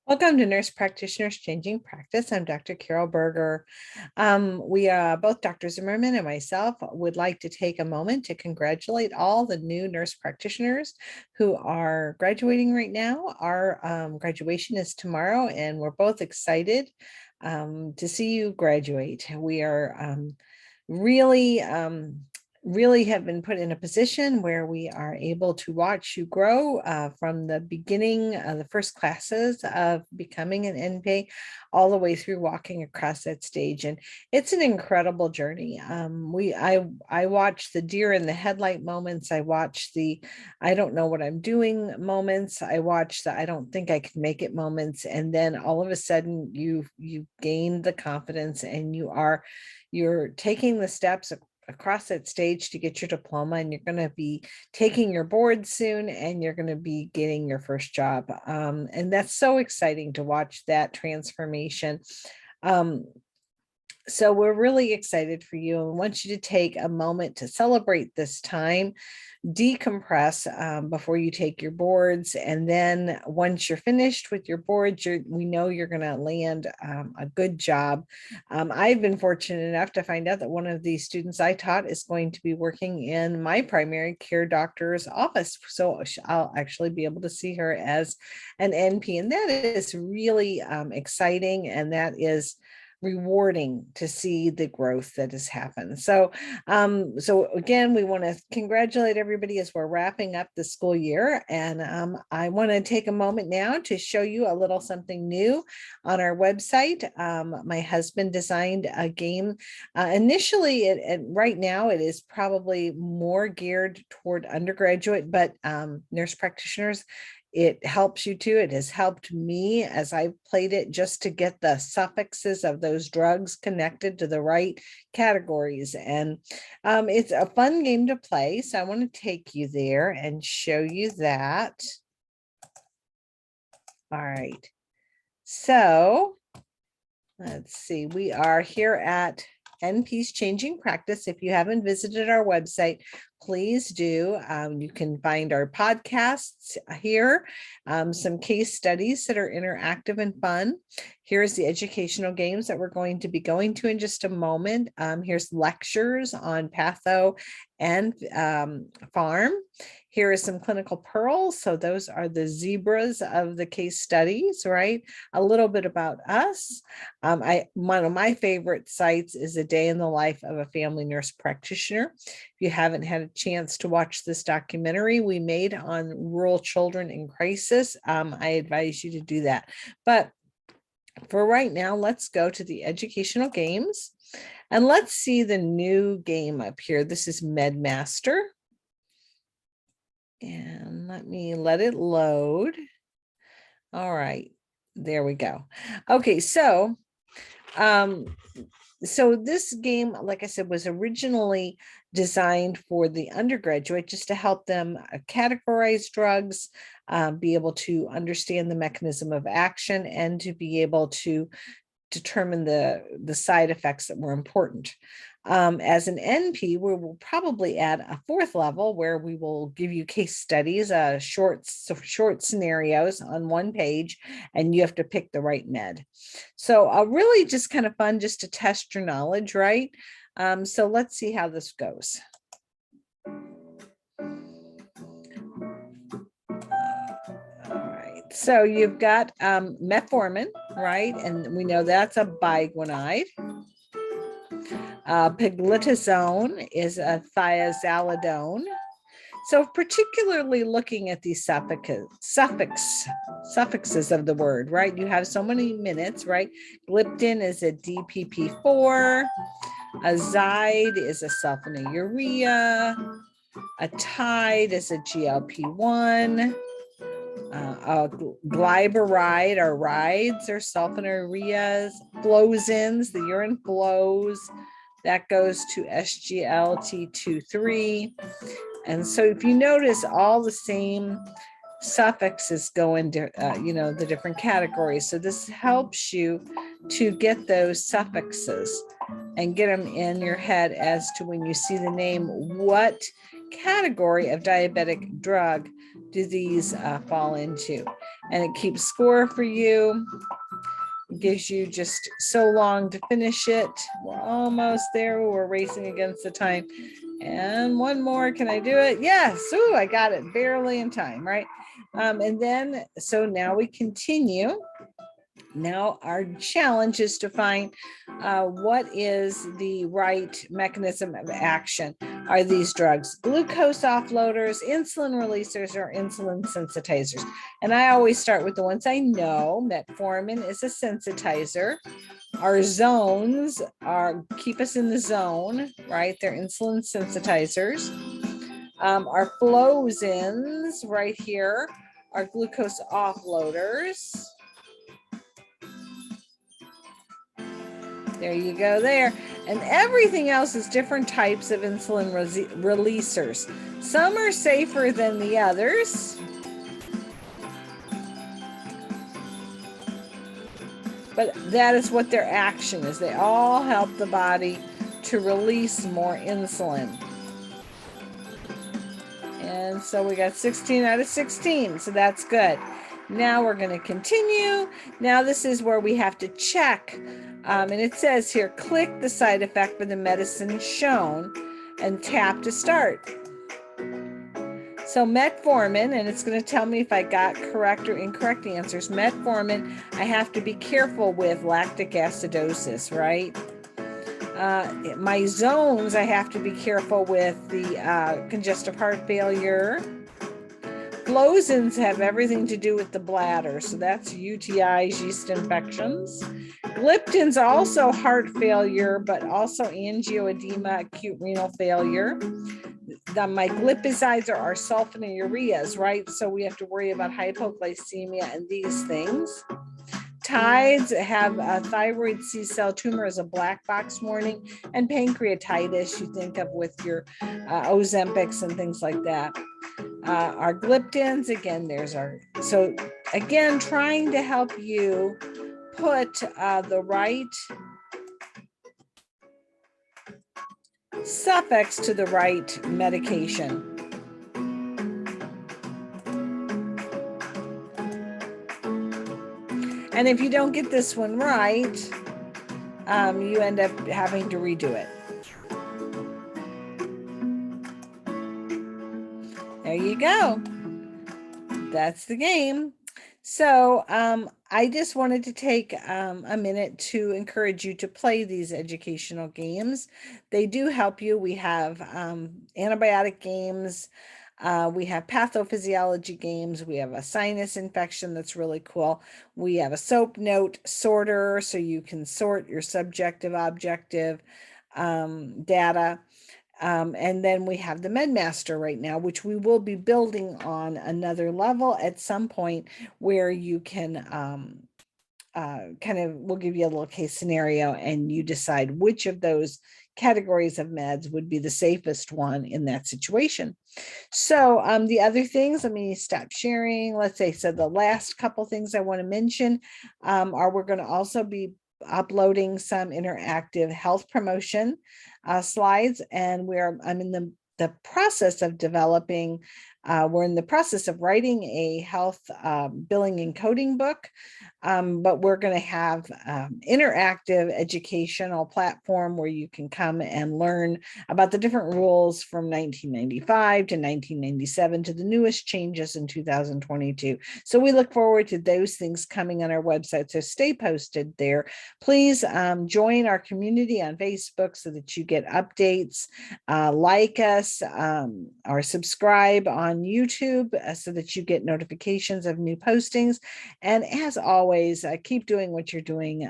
Welcome to Nurse Practitioners Changing Practice. I'm Dr. Carol Berger. Both Dr. Zimmerman and myself would like to take a moment to congratulate all the new nurse practitioners who are graduating right now. Our graduation is tomorrow, and we're both excited to see you graduate. We are really have been put in a position where we are able to watch you grow from the beginning, the first classes of becoming an NP, all the way through walking across that stage. And it's an incredible journey. I watch the deer in the headlight moments. I watch the I don't know what I'm doing moments. I watch the I don't think I can make it moments. And then all of a sudden you gain the confidence and you're taking the steps across that stage to get your diploma, and you're going to be taking your board soon, and you're going to be getting your first job. And that's so exciting to watch that transformation. So we're really excited for you and want you to take a moment to celebrate this time, decompress before you take your boards. And then once you're finished with your boards, we know you're going to land a good job. I've been fortunate enough to find out that one of the students I taught is going to be working in my primary care doctor's office. So I'll actually be able to see her as an NP. And that is really exciting. And that is rewarding to see the growth that has happened. So again, we want to congratulate everybody as we're wrapping up the school year. And I want to take a moment now to show you a little something new on our website. My husband designed a game. Initially, right now it is probably more geared toward undergraduate, but nurse practitioners, it helps you too. It has helped me as I played it just to get the suffixes of those drugs connected to the right categories. And it's a fun game to play. So I want to take you there and show you that. All right. So let's see. We are here at NP's Changing Practice. If you haven't visited our website, please do. You can find our podcasts here, some case studies that are interactive and fun. Here's the educational games that we're going to be going to in just a moment. Here's lectures on patho and farm. Here is some clinical pearls. So those are the zebras of the case studies, right? A little bit about us. One of my favorite sites is a day in the life of a family nurse practitioner. If you haven't had a chance to watch this documentary we made on rural children in crisis, I advise you to do that. But for right now, let's go to the educational games and let's see the new game up here. This is MedMaster. And let me let it load. All right, there we go. Okay, so this game, like I said, was originally designed for the undergraduate just to help them categorize drugs, be able to understand the mechanism of action, and to be able to determine the side effects that were important. As an NP, we will probably add a fourth level where we will give you case studies, short scenarios on one page, and you have to pick the right med. So really just kind of fun just to test your knowledge, right? So let's see how this goes. So you've got metformin, right? And we know that's a biguanide. Pioglitazone is a thiazolidone. So particularly looking at these suffixes of the word, right? You have so many minutes, right? Gliptin is a DPP4. Azide is a sulfonylurea. A tide is a GLP-1. Glyburide or rides or sulfonylureas. Flozins, the urine flows, that goes to SGLT23. And so if you notice, all the same suffixes go into the different categories. So this helps you to get those suffixes and get them in your head as to when you see the name, what category of diabetic drug do these fall into. and it keeps score for you. It gives you just so long to finish it. We're almost there. We're racing against the time. And one more, can I do it? Yes, ooh, I got it barely in time, right? And then, so now we continue. Now our challenge is to find what is the right mechanism of action. Are these drugs glucose offloaders, insulin releasers, or insulin sensitizers? And I always start with the ones I know. Metformin is a sensitizer. Our zones keep us in the zone, right? They're insulin sensitizers. Our flozins right here are glucose offloaders. There you go there. And everything else is different types of insulin releasers. Some are safer than the others. But that is what their action is. They all help the body to release more insulin. And so we got 16 out of 16. So that's good. Now we're going to continue. Now this is where we have to check. And it says here, click the side effect for the medicine shown and tap to start. So metformin, and it's going to tell me if I got correct or incorrect answers. Metformin, I have to be careful with lactic acidosis, right? My zones, I have to be careful with the congestive heart failure. Flozins have everything to do with the bladder, so that's UTIs, yeast infections. Gliptins also heart failure, but also angioedema, acute renal failure. My glipizide are our sulfonylureas, right? So we have to worry about hypoglycemia and these things. Tides have a thyroid C-cell tumor as a black box warning, and pancreatitis you think of with your Ozempics and things like that. Our gliptins, again, so again, trying to help you put the right suffix to the right medication. And if you don't get this one right, you end up having to redo it. There you go. That's the game. So I just wanted to take a minute to encourage you to play these educational games. They do help you. We have antibiotic games. We have pathophysiology games. We have a sinus infection that's really cool. We have a SOAP note sorter, so you can sort your subjective, objective data. And then we have the MedMaster right now, which we will be building on another level at some point where you can we'll give you a little case scenario and you decide which of those categories of meds would be the safest one in that situation. So the other things, let me stop sharing. Let's say, so the last couple things I want to mention are we're going to also be uploading some interactive health promotion slides, and I'm in the process of developing, we're in the process of writing a health billing and coding book, but we're going to have interactive educational platform where you can come and learn about the different rules from 1995 to 1997 to the newest changes in 2022. So we look forward to those things coming on our website. So stay posted there. Please join our community on Facebook so that you get updates, like us, or subscribe on YouTube so that you get notifications of new postings. And as always, keep doing what you're doing.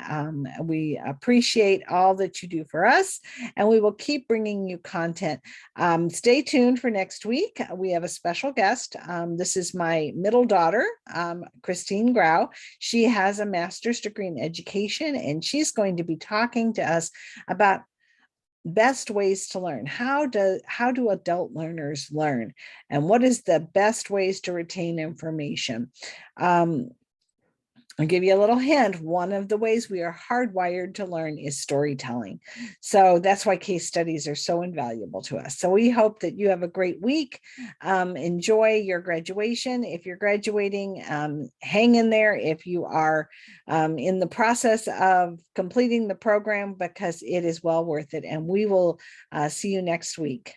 We appreciate all that you do for us, and we will keep bringing you content. Stay tuned for next week. We have a special guest. This is my middle daughter, Christine Grau. She has a master's degree in education, and she's going to be talking to us about best ways to learn. How do adult learners learn, and what is the best ways to retain information? I'll give you a little hint. One of the ways we are hardwired to learn is storytelling. So that's why case studies are so invaluable to us. So we hope that you have a great week. Enjoy your graduation. If you're graduating, hang in there. If you are in the process of completing the program, because it is well worth it. And we will see you next week.